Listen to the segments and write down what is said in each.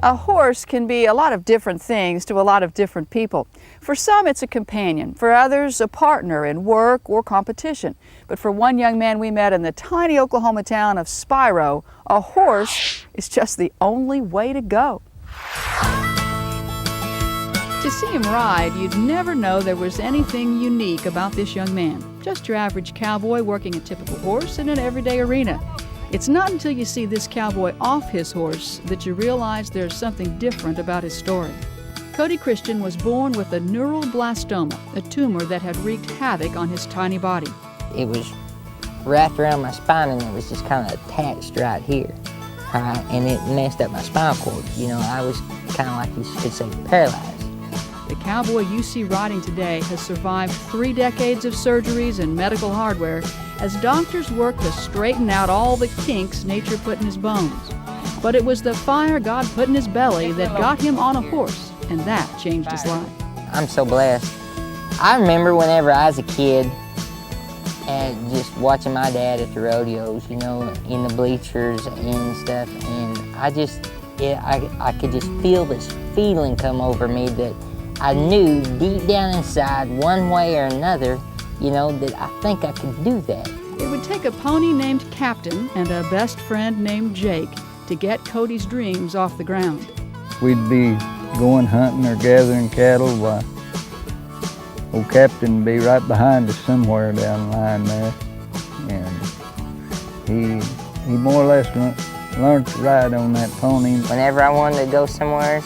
A horse can be a lot of different things to a lot of different people. For some, it's a companion. For others, a partner in work or competition. But for one young man we met in the tiny Oklahoma town of Spiro, a horse is just the only way to go. To see him ride, you'd never know there was anything unique about this young man. Just your average cowboy working a typical horse in an everyday arena. It's not until you see this cowboy off his horse that you realize there's something different about his story. Cody Christian was born with a neuroblastoma, a tumor that had wreaked havoc on his tiny body. It was wrapped around my spine and it was just kind of attached right here. And it messed up my spinal cord. You know, I was kind of like you could say paralyzed. The cowboy you see riding today has survived 3 decades of surgeries and medical hardware as doctors work to straighten out all the kinks nature put in his bones. But it was the fire God put in his belly that got him on a horse, and that changed his life. I'm so blessed. I remember whenever I was a kid and just watching my dad at the rodeos, you know, in the bleachers and stuff, and I could just feel this feeling come over me that I knew deep down inside, one way or another, you know, that I think I could do that. It would take a pony named Captain and a best friend named Jake to get Cody's dreams off the ground. We'd be going hunting or gathering cattle while old Captain would be right behind us somewhere down the line there. And he more or less learned to ride on that pony. Whenever I wanted to go somewhere,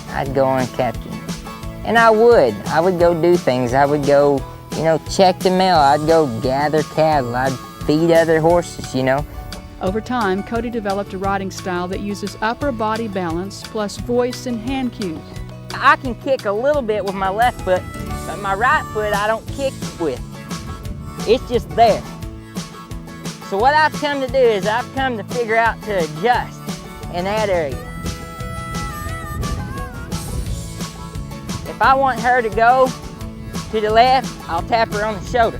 I'd go on Captain. And I would go do things. I would go, you know, check the mail. I'd go gather cattle. I'd feed other horses, you know. Over time, Cody developed a riding style that uses upper body balance plus voice and hand cues. I can kick a little bit with my left foot, but my right foot I don't kick with. It's just there. So what I've come to do is I've come to figure out to adjust in that area. If I want her to go to the left, I'll tap her on the shoulder.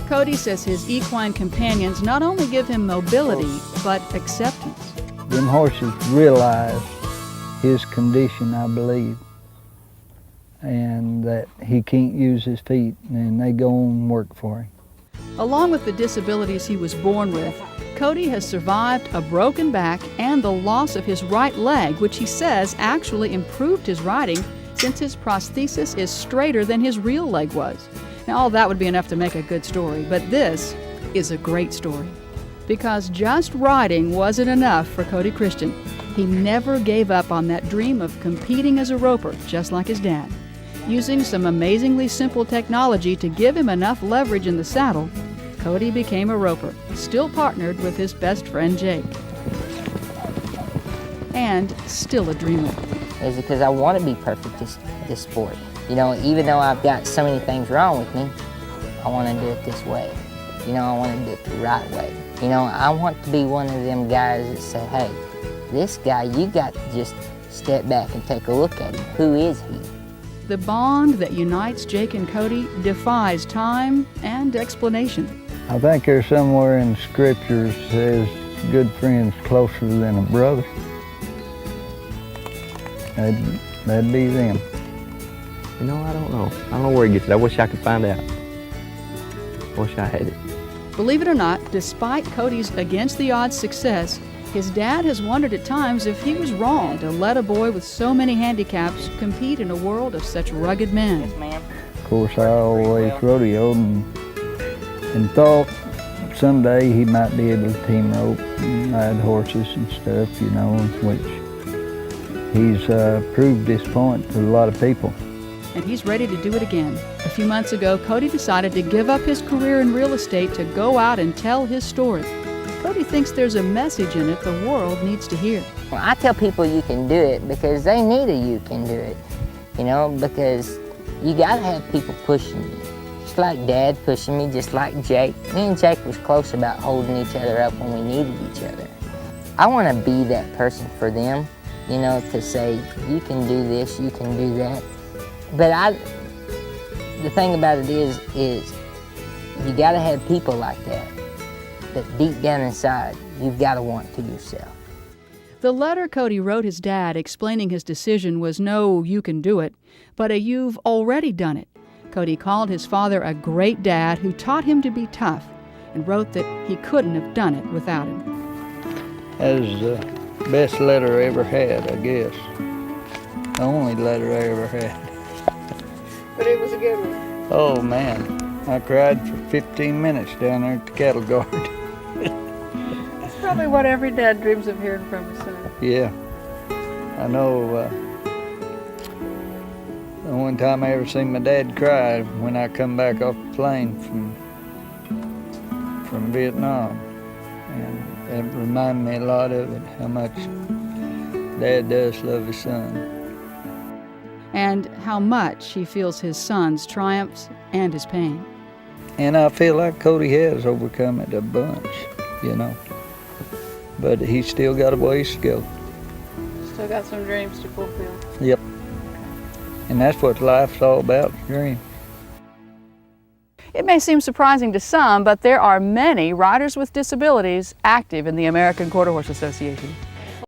Cody says his equine companions not only give him mobility, but acceptance. Them horses realize his condition, I believe, and that he can't use his feet, and they go and work for him. Along with the disabilities he was born with, Cody has survived a broken back and the loss of his right leg, which he says actually improved his riding since his prosthesis is straighter than his real leg was. Now, all that would be enough to make a good story, but this is a great story. Because just riding wasn't enough for Cody Christian. He never gave up on that dream of competing as a roper, just like his dad. Using some amazingly simple technology to give him enough leverage in the saddle, Cody became a roper, still partnered with his best friend Jake. And still a dreamer. Is because I want to be perfect at this sport. You know, even though I've got so many things wrong with me, I want to do it this way. You know, I want to do it the right way. You know, I want to be one of them guys that say, hey, this guy, you got to just step back and take a look at him. Who is he? The bond that unites Jake and Cody defies time and explanation. I think there's somewhere in the scriptures says good friends closer than a brother. That'd be them. You know, I don't know. I don't know where he gets it. I wish I could find out. I wish I had it. Believe it or not, despite Cody's against-the-odds success, his dad has wondered at times if he was wrong to let a boy with so many handicaps compete in a world of such rugged men. Yes, ma'am. Of course, I always rodeoed and thought someday he might be able to team rope and ride horses and stuff, you know, which he's proved this point to a lot of people. And he's ready to do it again. A few months ago, Cody decided to give up his career in real estate to go out and tell his story. Cody thinks there's a message in it the world needs to hear. Well, I tell people you can do it because they need a you can do it, you know, because you got to have people pushing you. Just like Dad pushing me, just like Jake. Me and Jake was close about holding each other up when we needed each other. I want to be that person for them, you know, to say, you can do this, you can do that. But the thing about it is you got to have people like that deep down inside, you've got to want to yourself. The letter Cody wrote his dad explaining his decision was no "you can do it," but a "you've already done it." Cody called his father a great dad who taught him to be tough and wrote that he couldn't have done it without him. That was the best letter I ever had, I guess. The only letter I ever had. But it was a good one. Oh man, I cried for 15 minutes down there at the cattle guard. That's probably what every dad dreams of hearing from his son. Yeah, I know. The one time I ever seen my dad cry when I come back off the plane from Vietnam, and it reminded me a lot of it, how much Dad does love his son. And how much he feels his son's triumphs and his pain. And I feel like Cody has overcome it a bunch, you know. But he's still got a ways to go. Still got some dreams to fulfill. Yep. And that's what life's all about, dream. It may seem surprising to some, but there are many riders with disabilities active in the American Quarter Horse Association.